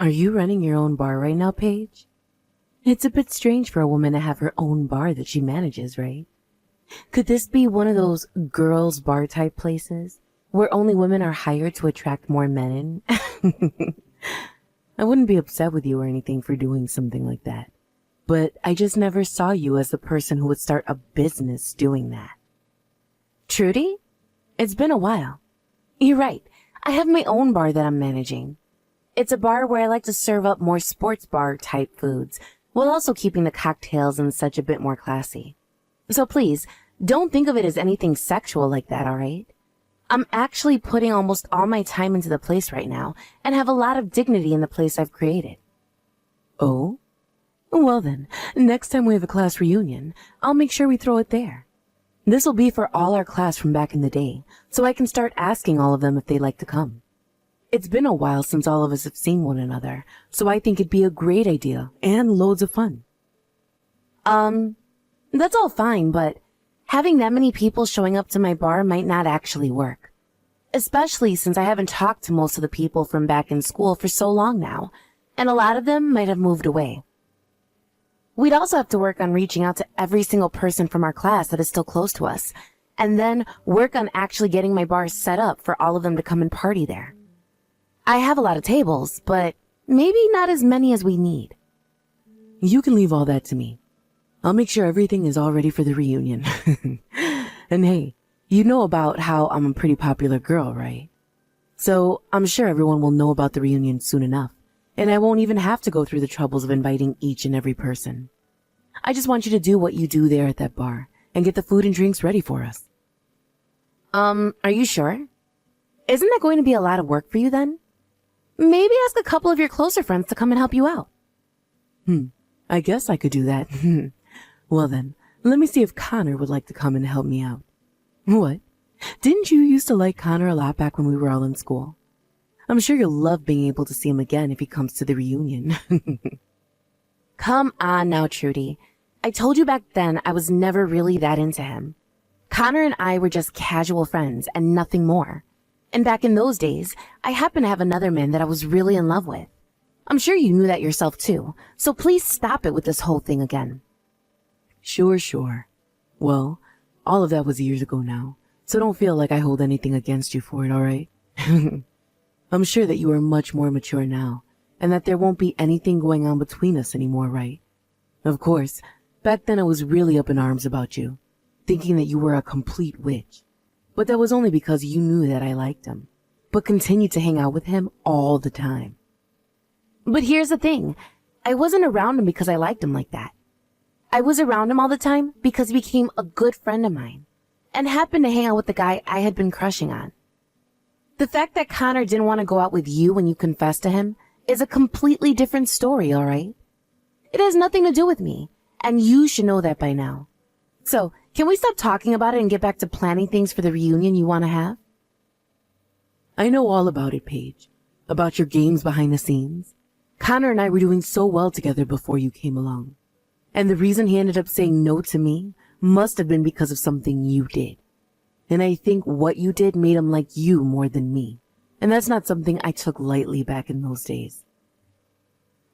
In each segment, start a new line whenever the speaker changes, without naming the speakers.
Are you running your own bar right now, Paige? It's a bit strange for a woman to have her own bar that she manages, right? Could this be one of those girls' bar type places where only women are hired to attract more men in? I wouldn't be upset with you or anything for doing something like that, but I just never saw you as the person who would start a business doing that. Trudy? It's been a while. You're right. I have my own bar that I'm managing. It's a bar where I like to serve up more sports bar type foods, while also keeping the cocktails and such a bit more classy. So please, don't think of it as anything sexual like that, alright? I'm actually putting almost all my time into the place right now, and have a lot of dignity in the place I've created. Oh? Well then, next time we have a class reunion, I'll make sure we throw it there. This'll be for all our class from back in the day, so I can start asking all of them if they'd like to come. It's been a while since all of us have seen one another, so I think it'd be a great idea and loads of fun. That's all fine, but having that many people showing up to my bar might not actually work. Especially since I haven't talked to most of the people from back in school for so long now, and a lot of them might have moved away. We'd also have to work on reaching out to every single person from our class that is still close to us, and then work on actually getting my bar set up for all of them to come and party there. I have a lot of tables, but maybe not as many as we need. You can leave all that to me. I'll make sure everything is all ready for the reunion. And hey, you know about how I'm a pretty popular girl, right? So I'm sure everyone will know about the reunion soon enough, and I won't even have to go through the troubles of inviting each and every person. I just want you to do what you do there at that bar and get the food and drinks ready for us. Are you sure? Isn't that going to be a lot of work for you then? Maybe ask a couple of your closer friends to come and help you out. I guess I could do that. Well then, let me see if Connor would like to come and help me out. What? Didn't you used to like Connor a lot back when we were all in school? I'm sure you'll love being able to see him again if he comes to the reunion. Come on now, Trudy. I told you back then I was never really that into him. Connor and I were just casual friends and nothing more. And back in those days, I happened to have another man that I was really in love with. I'm sure you knew that yourself too, so please stop it with this whole thing again. Sure. Well, all of that was years ago now, so don't feel like I hold anything against you for it, alright? I'm sure that you are much more mature now, and that there won't be anything going on between us anymore, right? Of course, back then I was really up in arms about you, thinking that you were a complete witch. But that was only because you knew that I liked him, but continued to hang out with him all the time. But here's the thing, I wasn't around him because I liked him like that. I was around him all the time because he became a good friend of mine, and happened to hang out with the guy I had been crushing on. The fact that Connor didn't want to go out with you when you confessed to him is a completely different story, alright? It has nothing to do with me, and you should know that by now. So, can we stop talking about it and get back to planning things for the reunion you want to have? I know all about it, Paige. About your games behind the scenes. Connor and I were doing so well together before you came along. And the reason he ended up saying no to me must have been because of something you did. And I think what you did made him like you more than me. And that's not something I took lightly back in those days.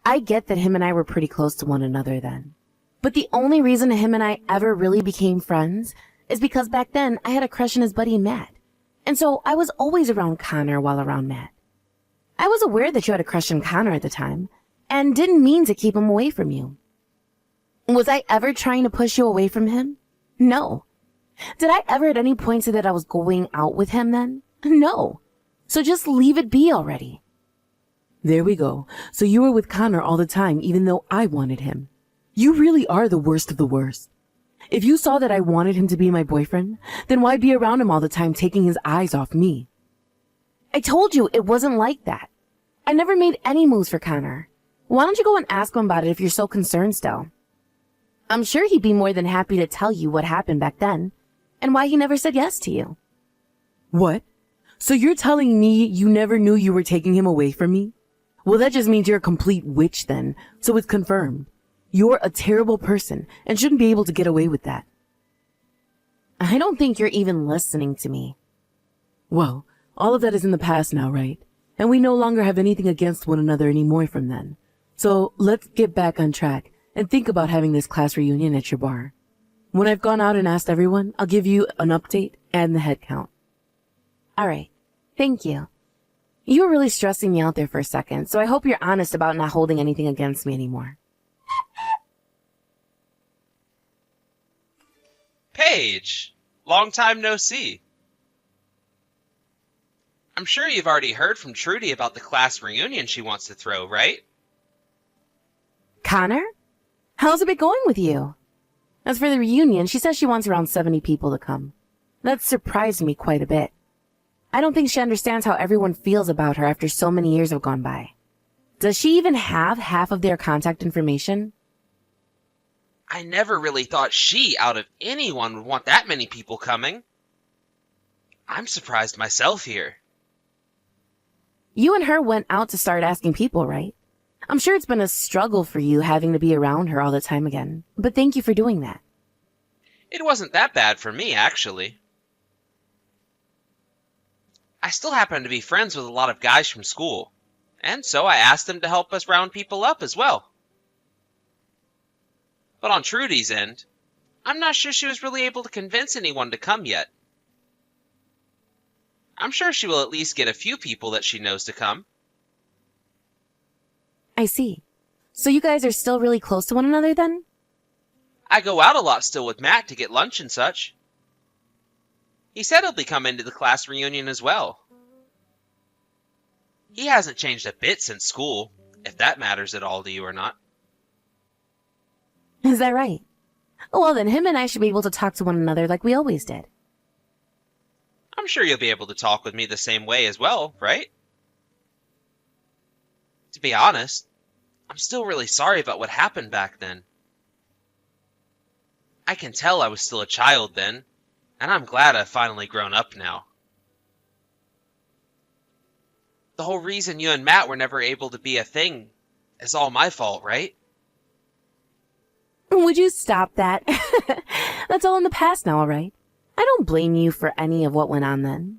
I get that him and I were pretty close to one another then. But the only reason him and I ever really became friends is because back then I had a crush on his buddy Matt. And so I was always around Connor while around Matt. I was aware that you had a crush on Connor at the time, and didn't mean to keep him away from you. Was I ever trying to push you away from him? No. Did I ever at any point say that I was going out with him then? No. So just leave it be already. There we go. So you were with Connor all the time even though I wanted him. You really are the worst of the worst. If you saw that I wanted him to be my boyfriend, then why be around him all the time taking his eyes off me? I told you it wasn't like that. I never made any moves for Connor. Why don't you go and ask him about it if you're so concerned still? I'm sure he'd be more than happy to tell you what happened back then, and why he never said yes to you. What? So you're telling me you never knew you were taking him away from me? Well, that just means you're a complete witch then, so it's confirmed. You're a terrible person and shouldn't be able to get away with that. I don't think you're even listening to me. Well, all of that is in the past now, right? and we no longer have anything against one another anymore from then. So let's get back on track and think about having this class reunion at your bar. When I've gone out and asked everyone, I'll give you an update and the head count. All right. Thank you. You were really stressing me out there for a second, so I hope you're honest about not holding anything against me anymore.
Paige, long time no see. I'm sure you've already heard from Trudy about the class reunion she wants to throw, right?
Connor? How's it been going with you? As for the reunion, she says she wants around 70 people to come. That surprised me quite a bit. I don't think she understands how everyone feels about her after so many years have gone by. Does she even have half of their contact information?
I never really thought she, out of anyone, would want that many people coming. I'm surprised myself here.
You and her went out to start asking people, right? I'm sure it's been a struggle for you having to be around her all the time again, but thank you for doing that.
It wasn't that bad for me, actually. I still happen to be friends with a lot of guys from school, and so I asked them to help us round people up as well. But on Trudy's end, I'm not sure she was really able to convince anyone to come yet. I'm sure she will at least get a few people that she knows to come.
I see. So you guys are still really close to one another then?
I go out a lot still with Matt to get lunch and such. He said he'll be coming to the class reunion as well. He hasn't changed a bit since school, if that matters at all to you or not.
Is that right? Well, then him and I should be able to talk to one another like we always did.
I'm sure you'll be able to talk with me the same way as well, right? To be honest, I'm still really sorry about what happened back then. I can tell I was still a child then, and I'm glad I've finally grown up now. The whole reason you and Matt were never able to be a thing is all my fault, right?
Would you stop that? That's all in the past now, all right? I don't blame you for any of what went on then.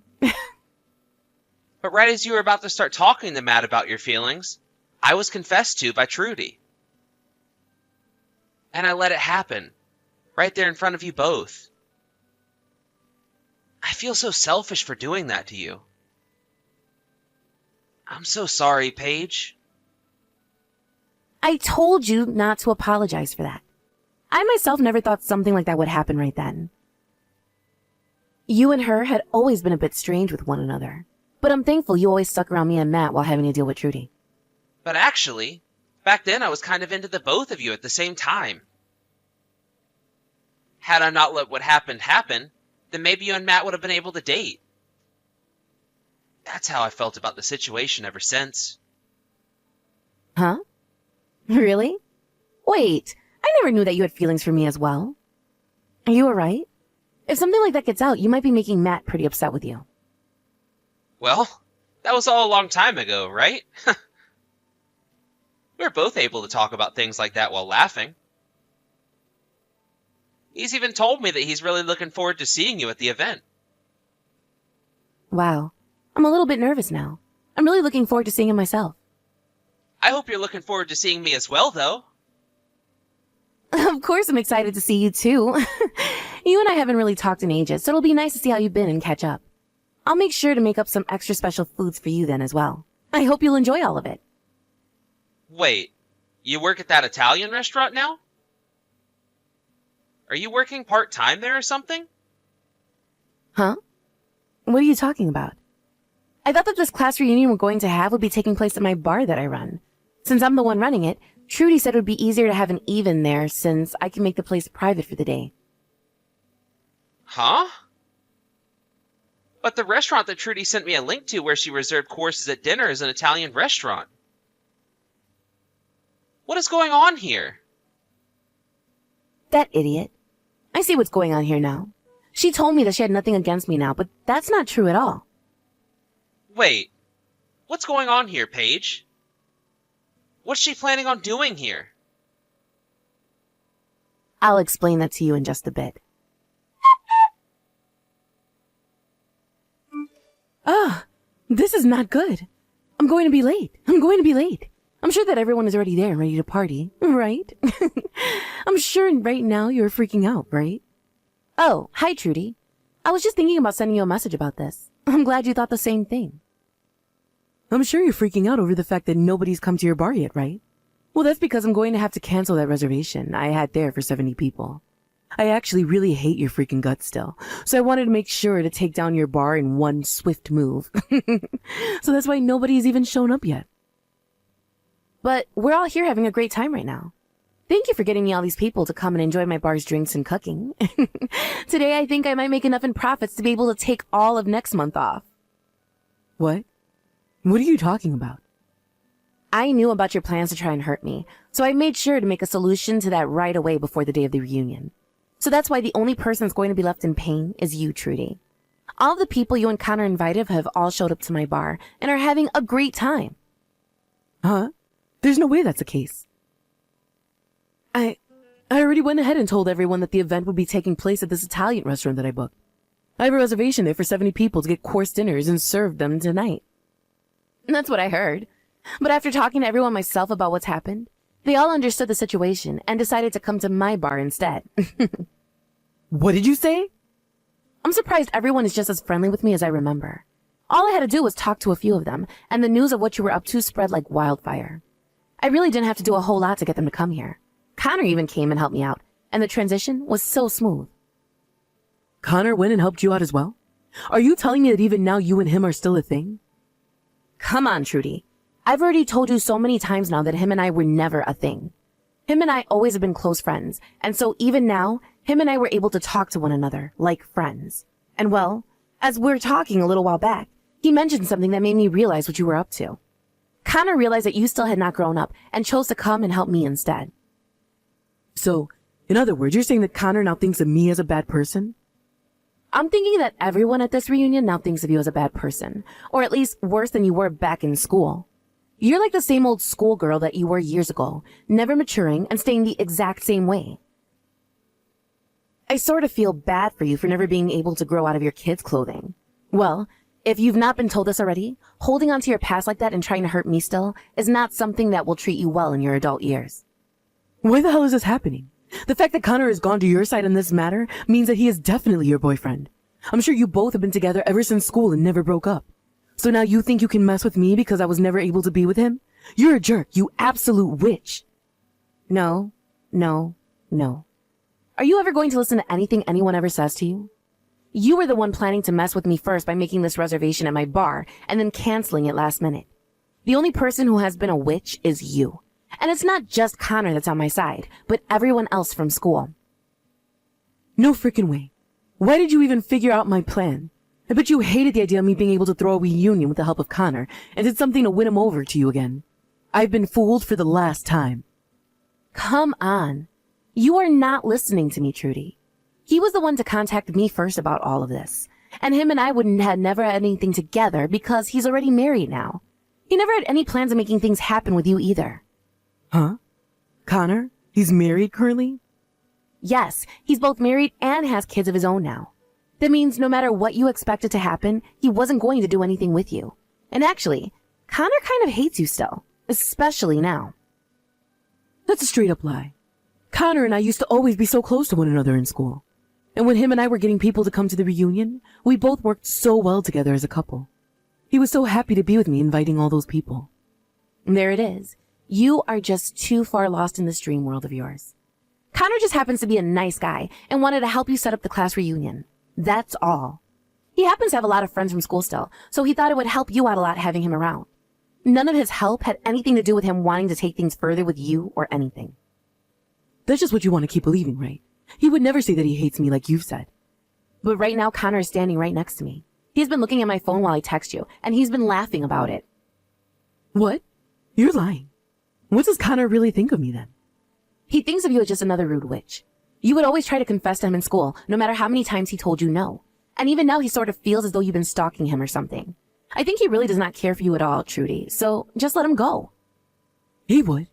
But right as you were about to start talking to Matt about your feelings, I was confessed to by Trudy. And I let it happen, right there in front of you both. I feel so selfish for doing that to you. I'm so sorry, Paige.
I told you not to apologize for that. I myself never thought something like that would happen right then. You and her had always been a bit strange with one another, but I'm thankful you always stuck around me and Matt while having to deal with Trudy.
But actually, back then I was kind of into the both of you at the same time. Had I not let what happened happen, then maybe you and Matt would have been able to date. That's how I felt about the situation ever since.
Huh? Really? Wait, I never knew that you had feelings for me as well. Are you alright? If something like that gets out, you might be making Matt pretty upset with you.
Well, that was all a long time ago, right? We were both able to talk about things like that while laughing. He's even told me that he's really looking forward to seeing you at the event.
Wow. I'm a little bit nervous now. I'm really looking forward to seeing him myself.
I hope you're looking forward to seeing me as well, though.
Of course I'm excited to see you too. You and I haven't really talked in ages, so it'll be nice to see how you've been and catch up. I'll make sure to make up some extra special foods for you then as well. I hope you'll enjoy all of it.
Wait, you work at that Italian restaurant now? Are you working part-time there or something?
Huh? What are you talking about? I thought that this class reunion we're going to have would be taking place at my bar that I run. Since I'm the one running it, Trudy said it would be easier to have an even there since I can make the place private for the day.
Huh? But the restaurant that Trudy sent me a link to where she reserved courses at dinner is an Italian restaurant. What is going on here?
That idiot. I see what's going on here now. She told me that she had nothing against me now, but that's not true at all.
Wait, what's going on here, Paige? What's she planning on doing here?
I'll explain that to you in just a bit. Ah, this is not good. I'm going to be late. I'm going to be late. I'm sure that everyone is already there and ready to party, right? I'm sure right now you're freaking out, right? Oh, hi, Trudy. I was just thinking about sending you a message about this. I'm glad you thought the same thing. I'm sure you're freaking out over the fact that nobody's come to your bar yet, right? Well, that's because I'm going to have to cancel that reservation I had there for 70 people. I actually really hate your freaking guts still, so I wanted to make sure to take down your bar in one swift move. So that's why nobody's even shown up yet. But we're all here having a great time right now. Thank you for getting me all these people to come and enjoy my bar's drinks and cooking. Today I think I might make enough in profits to be able to take all of next month off. What? What are you talking about? I knew about your plans to try and hurt me, so I made sure to make a solution to that right away before the day of the reunion. So that's why the only person that's going to be left in pain is you, Trudy. All of the people you and Connor invited have all showed up to my bar and are having a great time. Huh? There's no way that's the case. I already went ahead and told everyone that the event would be taking place at this Italian restaurant that I booked. I have a reservation there for 70 people to get course dinners and serve them tonight. That's what I heard. But after talking to everyone myself about what's happened, they all understood the situation and decided to come to my bar instead. What did you say? I'm surprised everyone is just as friendly with me as I remember. All I had to do was talk to a few of them, and the news of what you were up to spread like wildfire. I really didn't have to do a whole lot to get them to come here. Connor even came and helped me out, and the transition was so smooth. Connor went and helped you out as well? Are you telling me that even now you and him are still a thing? Come on, Trudy. I've already told you so many times now that him and I were never a thing. Him and I always have been close friends, and so even now, him and I were able to talk to one another like friends. And well, as we were talking a little while back, he mentioned something that made me realize what you were up to. Connor realized that you still had not grown up and chose to come and help me instead. So, in other words, you're saying that Connor now thinks of me as a bad person? I'm thinking that everyone at this reunion now thinks of you as a bad person, or at least worse than you were back in school. You're like the same old schoolgirl that you were years ago, never maturing and staying the exact same way. I sort of feel bad for you for never being able to grow out of your kids' clothing. Well, if you've not been told this already, holding on to your past like that and trying to hurt me still is not something that will treat you well in your adult years. Why the hell is this happening? The fact that Connor has gone to your side in this matter means that he is definitely your boyfriend. I'm sure you both have been together ever since school and never broke up. So now you think you can mess with me because I was never able to be with him? You're a jerk, you absolute witch. No. Are you ever going to listen to anything anyone ever says to you? You were the one planning to mess with me first by making this reservation at my bar and then canceling it last minute. The only person who has been a witch is you. And it's not just Connor that's on my side, but everyone else from school. No frickin' way. Why did you even figure out my plan? I bet you hated the idea of me being able to throw a reunion with the help of Connor and did something to win him over to you again. I've been fooled for the last time. Come on. You are not listening to me, Trudy. He was the one to contact me first about all of this. And him and I wouldn't have never had anything together because he's already married now. He never had any plans of making things happen with you either. Huh? Connor? He's married currently? Yes, he's both married and has kids of his own now. That means no matter what you expected to happen, he wasn't going to do anything with you. And actually, Connor kind of hates you still, especially now. That's a straight up lie. Connor and I used to always be so close to one another in school. And when him and I were getting people to come to the reunion, we both worked so well together as a couple. He was so happy to be with me inviting all those people. And there it is. You are just too far lost in this dream world of yours. Connor just happens to be a nice guy and wanted to help you set up the class reunion. That's all. He happens to have a lot of friends from school still, so he thought it would help you out a lot having him around. None of his help had anything to do with him wanting to take things further with you or anything. That's just what you want to keep believing, right? He would never say that he hates me like you've said. But right now, Connor is standing right next to me. He's been looking at my phone while I text you, and he's been laughing about it. What? You're lying. What does Connor really think of me then? He thinks of you as just another rude witch. You would always try to confess to him in school, no matter how many times he told you no. And even now he sort of feels as though you've been stalking him or something. I think he really does not care for you at all, Trudy, so just let him go. He would.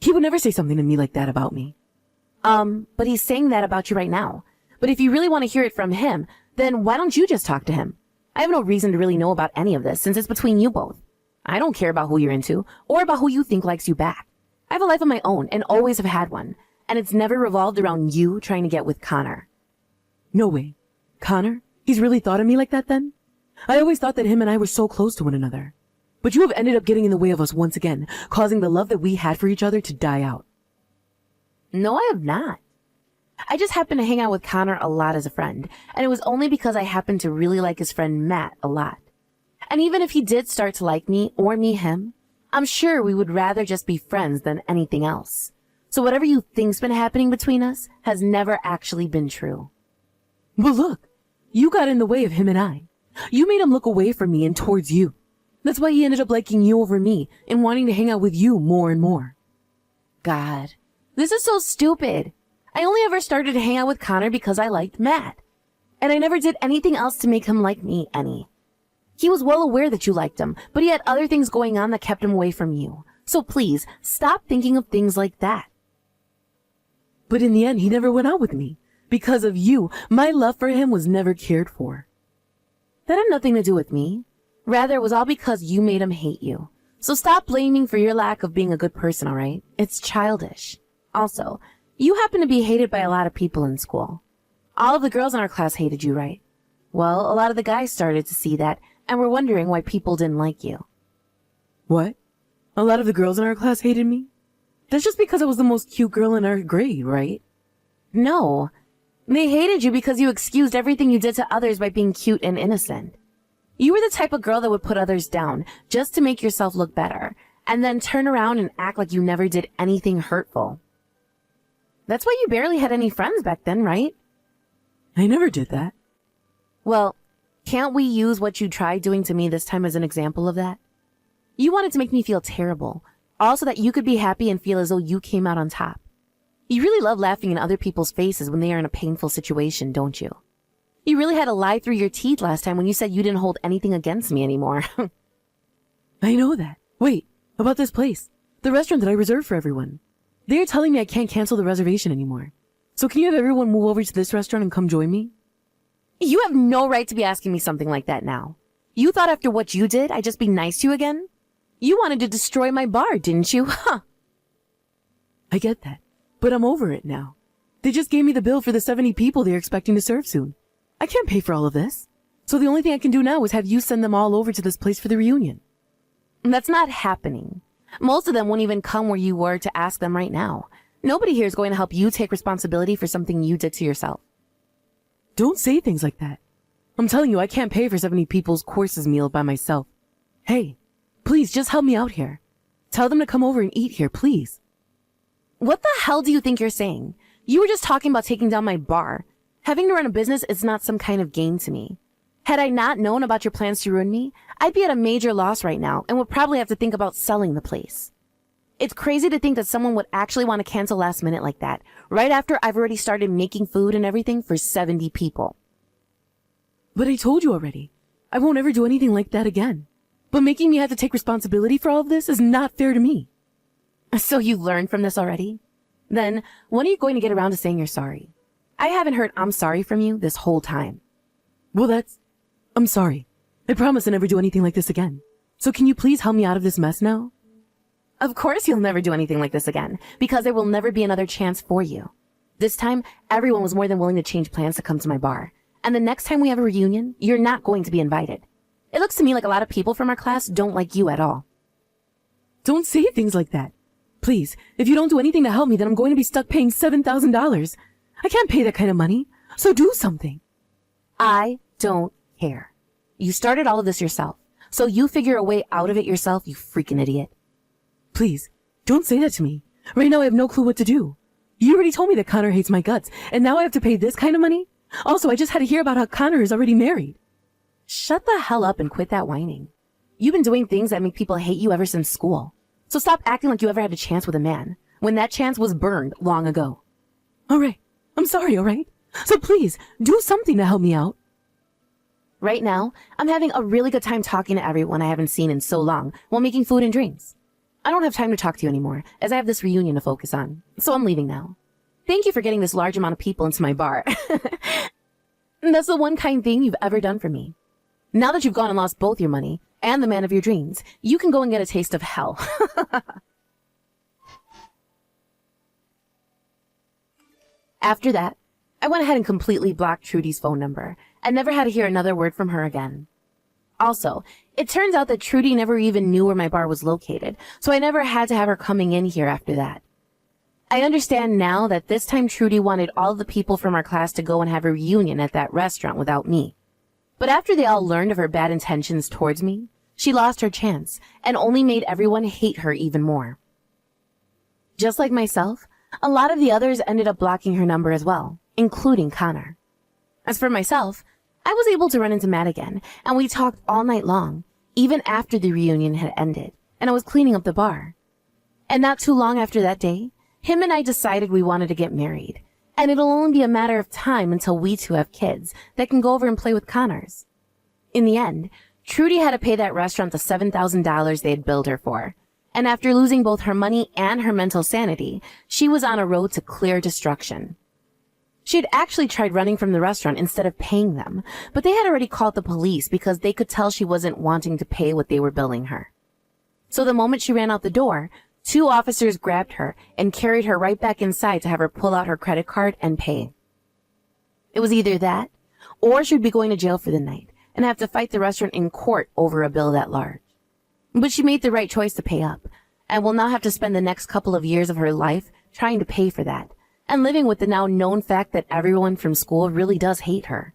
He would never say something to me like that about me. But he's saying that about you right now. But if you really want to hear it from him, then why don't you just talk to him? I have no reason to really know about any of this since it's between you both. I don't care about who you're into or about who you think likes you back. I have a life of my own and always have had one, and it's never revolved around you trying to get with Connor.
No way. Connor? He's really thought of me like that then? I always thought that him and I were so close to one another. But you have ended up getting in the way of us once again, causing the love that we had for each other to die out.
No, I have not. I just happened to hang out with Connor a lot as a friend, and it was only because I happened to really like his friend Matt a lot. And even if he did start to like me or me him, I'm sure we would rather just be friends than anything else. So whatever you think's been happening between us has never actually been true.
But look, you got in the way of him and I. You made him look away from me and towards you. That's why he ended up liking you over me and wanting to hang out with you more and more.
God, this is so stupid. I only ever started to hang out with Connor because I liked Matt. And I never did anything else to make him like me any. He was well aware that you liked him, but he had other things going on that kept him away from you. So please, stop thinking of things like that.
But in the end, he never went out with me. Because of you, my love for him was never cared for.
That had nothing to do with me. Rather, it was all because you made him hate you. So stop blaming for your lack of being a good person, all right? It's childish. Also, you happen to be hated by a lot of people in school. All of the girls in our class hated you, right? Well, a lot of the guys started to see that and were wondering why people didn't like you.
What? A lot of the girls in our class hated me? That's just because I was the most cute girl in our grade, right?
No. They hated you because you excused everything you did to others by being cute and innocent. You were the type of girl that would put others down just to make yourself look better, and then turn around and act like you never did anything hurtful. That's why you barely had any friends back then, right?
I never did that.
Well, can't we use what you tried doing to me this time as an example of that? You wanted to make me feel terrible, all so that you could be happy and feel as though you came out on top. You really love laughing in other people's faces when they are in a painful situation, don't you? You really had to lie through your teeth last time when you said you didn't hold anything against me anymore.
I know that. Wait, about this place. The restaurant that I reserved for everyone. They're telling me I can't cancel the reservation anymore. So can you have everyone move over to this restaurant and come join me?
You have no right to be asking me something like that now. You thought after what you did, I'd just be nice to you again? You wanted to destroy my bar, didn't you? Huh.
I get that, but I'm over it now. They just gave me the bill for the 70 people they're expecting to serve soon. I can't pay for all of this. So the only thing I can do now is have you send them all over to this place for the reunion.
That's not happening. Most of them won't even come where you were to ask them right now. Nobody here is going to help you take responsibility for something you did to yourself.
Don't say things like that. I'm telling you, I can't pay for 70 people's courses meal by myself. Hey, please just help me out here. Tell them to come over and eat here, please.
What the hell do you think you're saying? You were just talking about taking down my bar. Having to run a business is not some kind of game to me. Had I not known about your plans to ruin me, I'd be at a major loss right now and would probably have to think about selling the place. It's crazy to think that someone would actually want to cancel last minute like that, right after I've already started making food and everything for 70 people.
But I told you already. I won't ever do anything like that again. But making me have to take responsibility for all of this is not fair to me.
So you learned from this already? Then, when are you going to get around to saying you're sorry? I haven't heard I'm sorry from you this whole time.
Well, I'm sorry. I promise to never do anything like this again. So can you please help me out of this mess now?
Of course you'll never do anything like this again, because there will never be another chance for you. This time, everyone was more than willing to change plans to come to my bar. And the next time we have a reunion, you're not going to be invited. It looks to me like a lot of people from our class don't like you at all.
Don't say things like that. Please, if you don't do anything to help me, then I'm going to be stuck paying $7,000. I can't pay that kind of money, so do something.
I don't care. You started all of this yourself, so you figure a way out of it yourself, you freaking idiot.
Please, don't say that to me. Right now I have no clue what to do. You already told me that Connor hates my guts, and now I have to pay this kind of money? Also, I just had to hear about how Connor is already married.
Shut the hell up and quit that whining. You've been doing things that make people hate you ever since school. So stop acting like you ever had a chance with a man, when that chance was burned long ago.
All right. I'm sorry, all right? So please, do something to help me out.
Right now, I'm having a really good time talking to everyone I haven't seen in so long while making food and drinks. I don't have time to talk to you anymore, as I have this reunion to focus on, so I'm leaving now. Thank you for getting this large amount of people into my bar. That's the one kind thing you've ever done for me. Now that you've gone and lost both your money, and the man of your dreams, you can go and get a taste of hell. After that, I went ahead and completely blocked Trudy's phone number and never had to hear another word from her again. Also, it turns out that Trudy never even knew where my bar was located, so I never had to have her coming in here after that. I understand now that this time Trudy wanted all the people from our class to go and have a reunion at that restaurant without me. But after they all learned of her bad intentions towards me, she lost her chance and only made everyone hate her even more. Just like myself, a lot of the others ended up blocking her number as well, including Connor. As for myself, I was able to run into Matt again, and we talked all night long, even after the reunion had ended, and I was cleaning up the bar. And not too long after that day, him and I decided we wanted to get married, and it'll only be a matter of time until we two have kids that can go over and play with Connors. In the end, Trudy had to pay that restaurant the $7,000 they had billed her for, and after losing both her money and her mental sanity, she was on a road to clear destruction. She had actually tried running from the restaurant instead of paying them, but they had already called the police because they could tell she wasn't wanting to pay what they were billing her. So the moment she ran out the door, 2 officers grabbed her and carried her right back inside to have her pull out her credit card and pay. It was either that, or she'd be going to jail for the night and have to fight the restaurant in court over a bill that large. But she made the right choice to pay up, and will now have to spend the next couple of years of her life trying to pay for that, and living with the now known fact that everyone from school really does hate her.